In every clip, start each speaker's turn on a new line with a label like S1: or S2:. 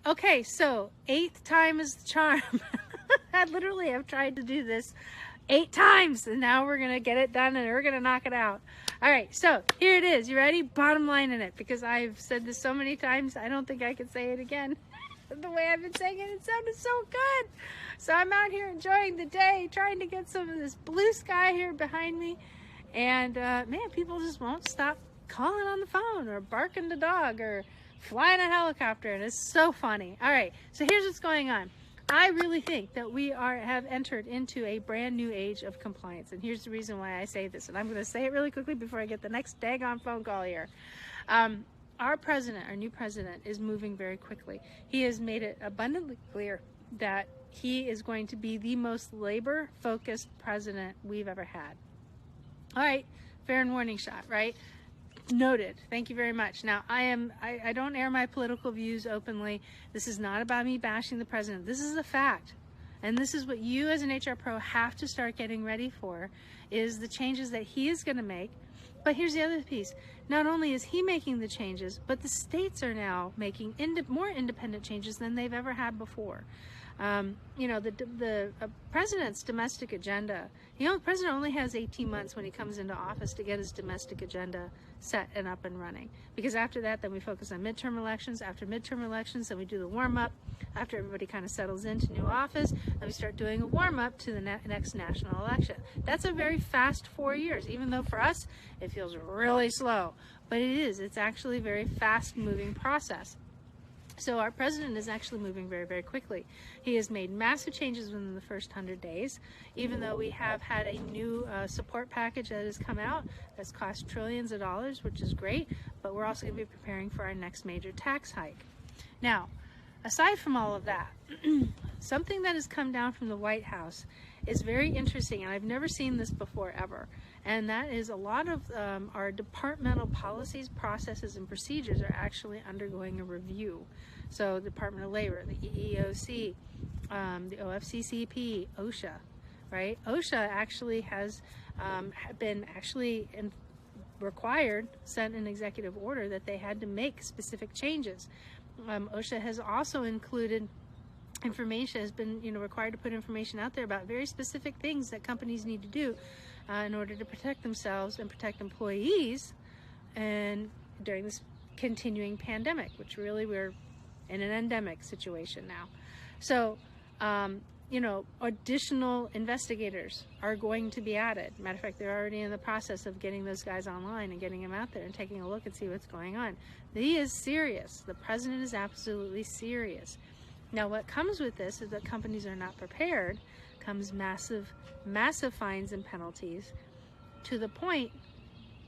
S1: Okay, so 8th time is the charm. I literally have tried to do this 8 times, and now we're gonna get it done and we're gonna knock it out. All right, so here it is. You ready? Bottom line in it, because I've said this so many times, I don't think I can say it again. The way I've been saying it, it sounded so good. So I'm out here enjoying the day, trying to get some of this blue sky here behind me. And man, people just won't stop calling on the phone or barking the dog or flying a helicopter, and it's so funny. All right, so here's what's going on. I really think that we have entered into a brand new age of compliance, and here's the reason why I say this, and I'm going to say it really quickly before I get the next daggone phone call here. Our president, our new president, is moving very quickly. He has made it abundantly clear that he is going to be the most labor-focused president we've ever had. All right, fair and warning shot, right? Noted. Thank you very much. Now, I don't air my political views openly. This is not about me bashing the president. This is a fact. And this is what you as an HR pro have to start getting ready for, is the changes that he is going to make. But here's the other piece. Not only is he making the changes, but the states are now making more independent changes than they've ever had before. You know, the president's domestic agenda, the president only has 18 months when he comes into office to get his domestic agenda set and up and running. Because after that, then we focus on midterm elections. After midterm elections, then we do the warm-up. After everybody kind of settles into new office, then we start doing a warm-up to the next national election. That's a very fast 4 years, even though for us, it feels really slow. But it is. It's actually a very fast-moving process. So our president is actually moving very, very quickly. He has made massive changes within the first 100 days, even though we have had a new support package that has come out that's cost trillions of dollars, which is great, but we're also going to be preparing for our next major tax hike. Now, aside from all of that, something that has come down from the White House is very interesting, and I've never seen this before ever, and that is a lot of our departmental policies, processes, and procedures are actually undergoing a review. So the Department of Labor, the EEOC, the OFCCP, OSHA, right? OSHA actually has been required, sent an executive order that they had to make specific changes. OSHA has also included information, has been required to put information out there about very specific things that companies need to do in order to protect themselves and protect employees and during this continuing pandemic, which really we're in an endemic situation now. So additional investigators are going to be added. Matter of fact, they're already in the process of getting those guys online and getting them out there and taking a look and see what's going on. He is serious. The president is absolutely serious. Now, what comes with this is that companies are not prepared. Comes massive, massive fines and penalties, to the point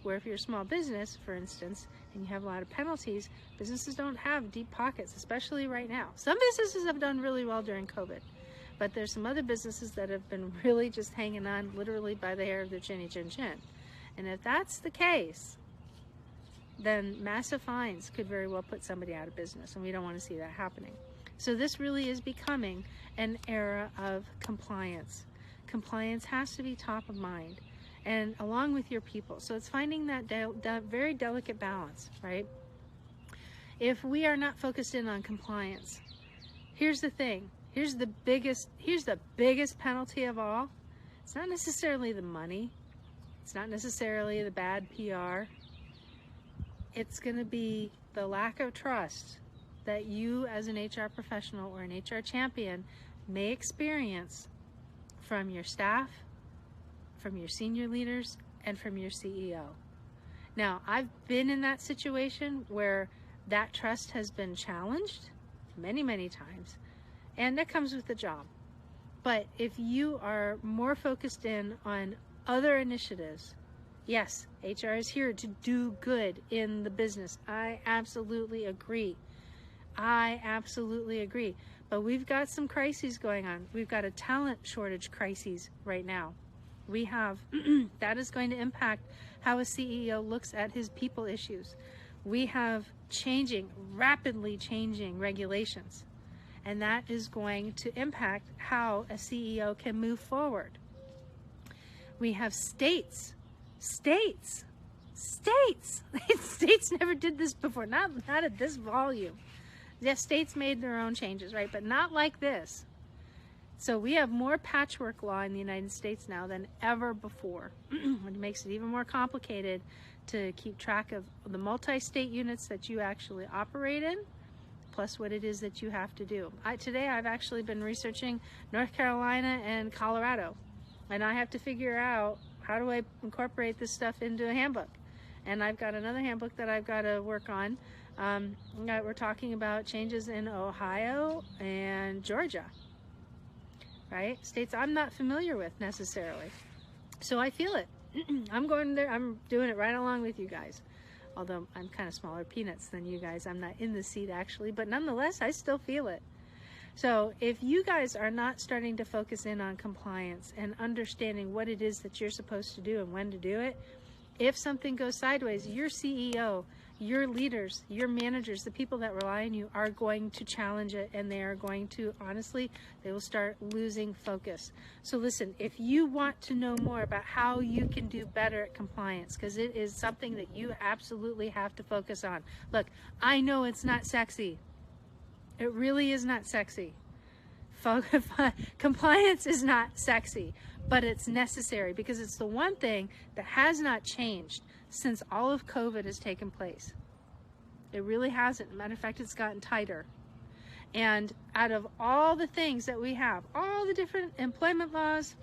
S1: where if you're a small business, for instance, and you have a lot of penalties, businesses don't have deep pockets, especially right now. Some businesses have done really well during COVID, but there's some other businesses that have been really just hanging on literally by the hair of their chinny chin chin. And if that's the case, then massive fines could very well put somebody out of business, and we don't want to see that happening. So this really is becoming an era of compliance. Compliance has to be top of mind, and along with your people. So it's finding that very delicate balance, right? If we are not focused in on compliance, here's the thing. Here's the biggest penalty of all. It's not necessarily the money. It's not necessarily the bad PR. It's going to be the lack of trust that you as an HR professional or an HR champion may experience from your staff, from your senior leaders, and from your CEO. Now, I've been in that situation where that trust has been challenged many, many times, and that comes with the job. But if you are more focused in on other initiatives, yes, HR is here to do good in the business. I absolutely agree. I absolutely agree. But we've got some crises going on. We've got a talent shortage crisis right now. We have, that is going to impact how a CEO looks at his people issues. We have rapidly changing regulations. And that is going to impact how a CEO can move forward. We have states never did this before, not at this volume. Yes, states made their own changes, right? But not like this. So we have more patchwork law in the United States now than ever before. It makes it even more complicated to keep track of the multi-state units that you actually operate in, plus what it is that you have to do. Today I've actually been researching North Carolina and Colorado, and I have to figure out how do I incorporate this stuff into a handbook. And I've got another handbook that I've got to work on. We're talking about changes in Ohio and Georgia, right? States I'm not familiar with necessarily. So I feel it. I'm going there. I'm doing it right along with you guys. Although I'm kind of smaller peanuts than you guys. I'm not in the seat actually, but nonetheless, I still feel it. So if you guys are not starting to focus in on compliance and understanding what it is that you're supposed to do and when to do it, if something goes sideways, your CEO, your leaders, your managers, the people that rely on you are going to challenge it, and they are going to, honestly, they will start losing focus. So listen, if you want to know more about how you can do better at compliance, because it is something that you absolutely have to focus on. Look, I know it's not sexy. It really is not sexy. Compliance is not sexy, but it's necessary because it's the one thing that has not changed since all of COVID has taken place. It really hasn't. Matter of fact, it's gotten tighter. And out of all the things that we have, all the different employment laws,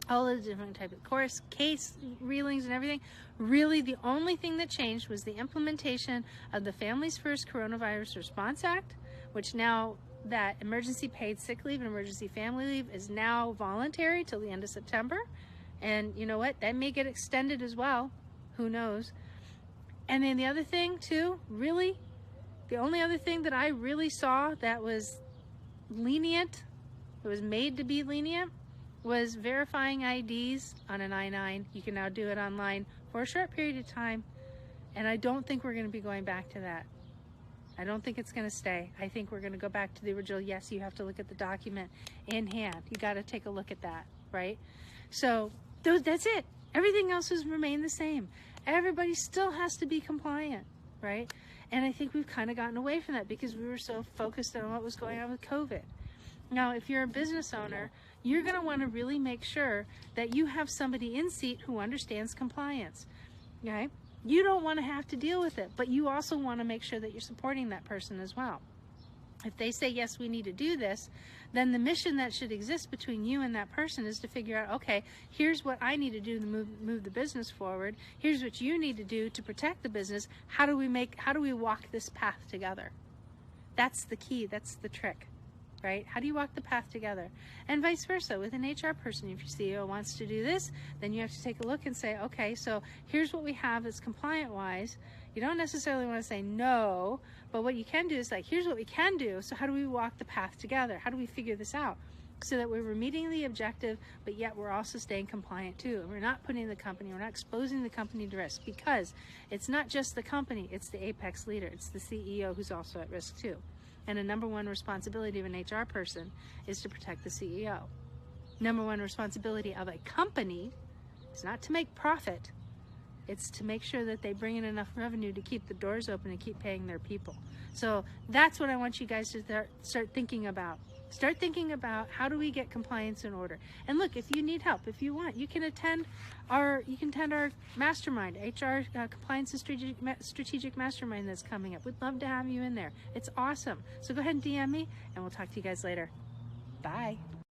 S1: all the different type of course, case reelings and everything, really the only thing that changed was the implementation of the Families First Coronavirus Response Act, which now that emergency paid sick leave and emergency family leave is now voluntary till the end of September. And you know what? That may get extended as well. Who knows? And then the other thing too, really, the only other thing that I really saw that was lenient, that was made to be lenient, was verifying IDs on an I-9. You can now do it online for a short period of time. And I don't think we're going to be going back to that. I don't think it's going to stay. I think we're going to go back to the original. Yes, you have to look at the document in hand. You got to take a look at that, right? So that's it. Everything else has remained the same. Everybody still has to be compliant, right? And I think we've kind of gotten away from that because we were so focused on what was going on with COVID. Now, if you're a business owner, you're going to want to really make sure that you have somebody in seat who understands compliance, okay? You don't want to have to deal with it, but you also want to make sure that you're supporting that person as well. If they say, yes, we need to do this, then the mission that should exist between you and that person is to figure out, okay, here's what I need to do to move the business forward. Here's what you need to do to protect the business. How do we walk this path together? That's the key. That's the trick, right? How do you walk the path together? And vice versa with an HR person. If your CEO wants to do this, then you have to take a look and say, okay, so here's what we have as compliant-wise. You don't necessarily want to say no, but what you can do is like, here's what we can do. So how do we walk the path together? How do we figure this out so that we're meeting the objective, but yet we're also staying compliant too? And we're not putting the company, we're not exposing the company to risk, because it's not just the company, it's the apex leader, it's the CEO who's also at risk too. And a number one responsibility of an HR person is to protect the CEO. Number one responsibility of a company is not to make profit. It's to make sure that they bring in enough revenue to keep the doors open and keep paying their people. So that's what I want you guys to start thinking about. Start thinking about how do we get compliance in order. And look, if you need help, if you want, you can attend our mastermind, HR Compliance and Strategic Mastermind that's coming up. We'd love to have you in there. It's awesome. So go ahead and DM me, and we'll talk to you guys later. Bye.